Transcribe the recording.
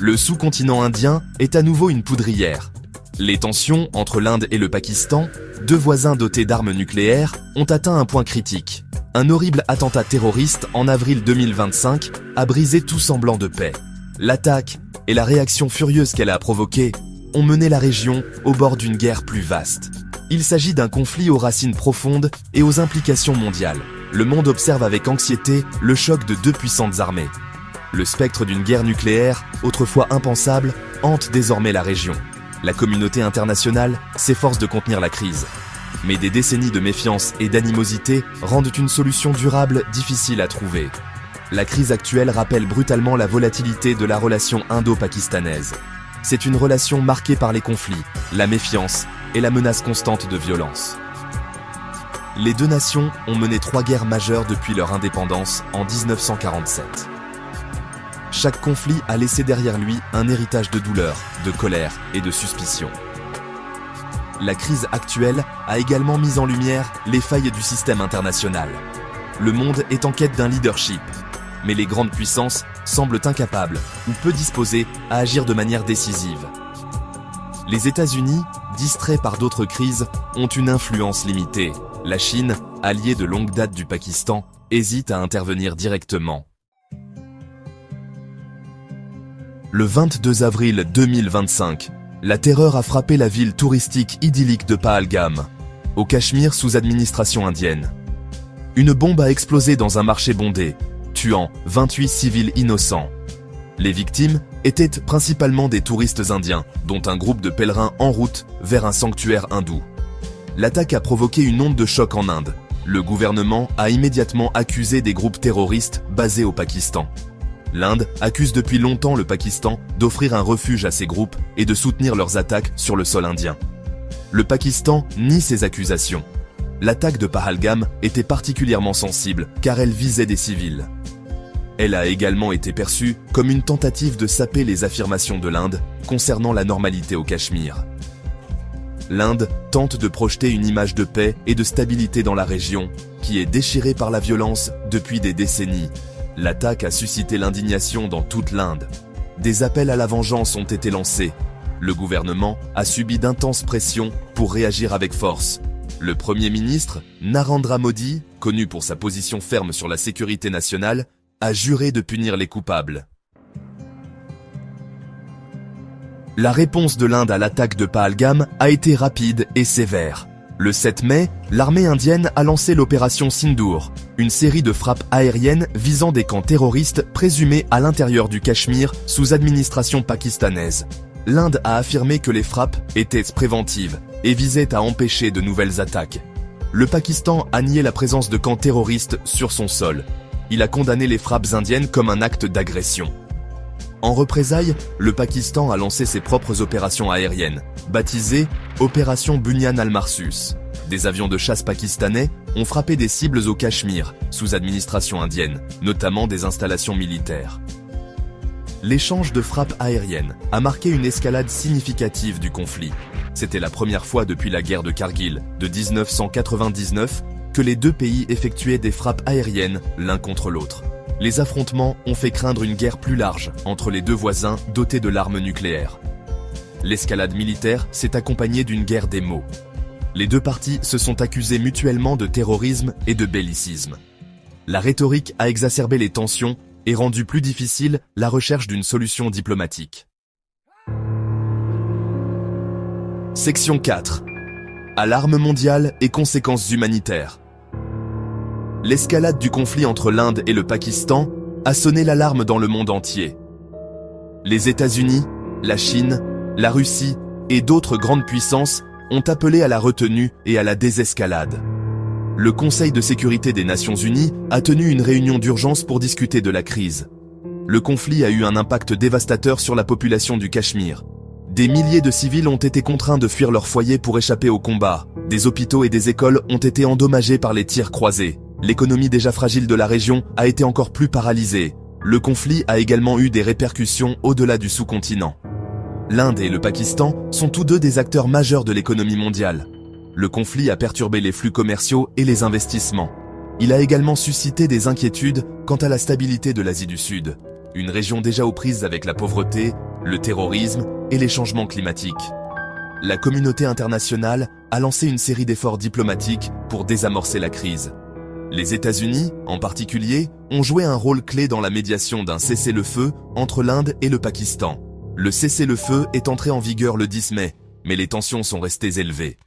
Le sous-continent indien est à nouveau une poudrière. Les tensions entre l'Inde et le Pakistan, deux voisins dotés d'armes nucléaires, ont atteint un point critique. Un horrible attentat terroriste en avril 2025 a brisé tout semblant de paix. L'attaque et la réaction furieuse qu'elle a provoquée ont mené la région au bord d'une guerre plus vaste. Il s'agit d'un conflit aux racines profondes et aux implications mondiales. Le monde observe avec anxiété le choc de deux puissantes armées. Le spectre d'une guerre nucléaire, autrefois impensable, hante désormais la région. La communauté internationale s'efforce de contenir la crise. Mais des décennies de méfiance et d'animosité rendent une solution durable difficile à trouver. La crise actuelle rappelle brutalement la volatilité de la relation indo-pakistanaise. C'est une relation marquée par les conflits, la méfiance et la menace constante de violence. Les deux nations ont mené 3 guerres majeures depuis leur indépendance en 1947. Chaque conflit a laissé derrière lui un héritage de douleur, de colère et de suspicion. La crise actuelle a également mis en lumière les failles du système international. Le monde est en quête d'un leadership, mais les grandes puissances semblent incapables ou peu disposées à agir de manière décisive. Les États-Unis, distraits par d'autres crises, ont une influence limitée. La Chine, alliée de longue date du Pakistan, hésite à intervenir directement. Le 22 avril 2025, la terreur a frappé la ville touristique idyllique de Pahalgam, au Cachemire sous administration indienne. Une bombe a explosé dans un marché bondé, tuant 28 civils innocents. Les victimes étaient principalement des touristes indiens, dont un groupe de pèlerins en route vers un sanctuaire hindou. L'attaque a provoqué une onde de choc en Inde. Le gouvernement a immédiatement accusé des groupes terroristes basés au Pakistan. L'Inde accuse depuis longtemps le Pakistan d'offrir un refuge à ces groupes et de soutenir leurs attaques sur le sol indien. Le Pakistan nie ces accusations. L'attaque de Pahalgam était particulièrement sensible car elle visait des civils. Elle a également été perçue comme une tentative de saper les affirmations de l'Inde concernant la normalité au Cachemire. L'Inde tente de projeter une image de paix et de stabilité dans la région, qui est déchirée par la violence depuis des décennies. L'attaque a suscité l'indignation dans toute l'Inde. Des appels à la vengeance ont été lancés. Le gouvernement a subi d'intenses pressions pour réagir avec force. Le Premier ministre, Narendra Modi, connu pour sa position ferme sur la sécurité nationale, a juré de punir les coupables. La réponse de l'Inde à l'attaque de Pahalgam a été rapide et sévère. Le 7 mai, l'armée indienne a lancé l'opération Sindoor, une série de frappes aériennes visant des camps terroristes présumés à l'intérieur du Cachemire sous administration pakistanaise. L'Inde a affirmé que les frappes étaient préventives et visaient à empêcher de nouvelles attaques. Le Pakistan a nié la présence de camps terroristes sur son sol. Il a condamné les frappes indiennes comme un acte d'agression. En représailles, le Pakistan a lancé ses propres opérations aériennes, baptisées Opération Bunyan al-Marsus. Des avions de chasse pakistanais ont frappé des cibles au Cachemire, sous administration indienne, notamment des installations militaires. L'échange de frappes aériennes a marqué une escalade significative du conflit. C'était la première fois depuis la guerre de Kargil de 1999 que les deux pays effectuaient des frappes aériennes l'un contre l'autre. Les affrontements ont fait craindre une guerre plus large entre les deux voisins dotés de l'arme nucléaire. L'escalade militaire s'est accompagnée d'une guerre des mots. Les deux parties se sont accusées mutuellement de terrorisme et de bellicisme. La rhétorique a exacerbé les tensions et rendu plus difficile la recherche d'une solution diplomatique. Section 4. Alarme mondiale et conséquences humanitaires. L'escalade du conflit entre l'Inde et le Pakistan a sonné l'alarme dans le monde entier. Les États-Unis, la Chine, la Russie et d'autres grandes puissances ont appelé à la retenue et à la désescalade. Le Conseil de sécurité des Nations Unies a tenu une réunion d'urgence pour discuter de la crise. Le conflit a eu un impact dévastateur sur la population du Cachemire. Des milliers de civils ont été contraints de fuir leur foyer pour échapper au combat. Des hôpitaux et des écoles ont été endommagés par les tirs croisés. L'économie déjà fragile de la région a été encore plus paralysée. Le conflit a également eu des répercussions au-delà du sous-continent. L'Inde et le Pakistan sont tous deux des acteurs majeurs de l'économie mondiale. Le conflit a perturbé les flux commerciaux et les investissements. Il a également suscité des inquiétudes quant à la stabilité de l'Asie du Sud, une région déjà aux prises avec la pauvreté, le terrorisme et les changements climatiques. La communauté internationale a lancé une série d'efforts diplomatiques pour désamorcer la crise. Les États-Unis, en particulier, ont joué un rôle clé dans la médiation d'un cessez-le-feu entre l'Inde et le Pakistan. Le cessez-le-feu est entré en vigueur le 10 mai, mais les tensions sont restées élevées.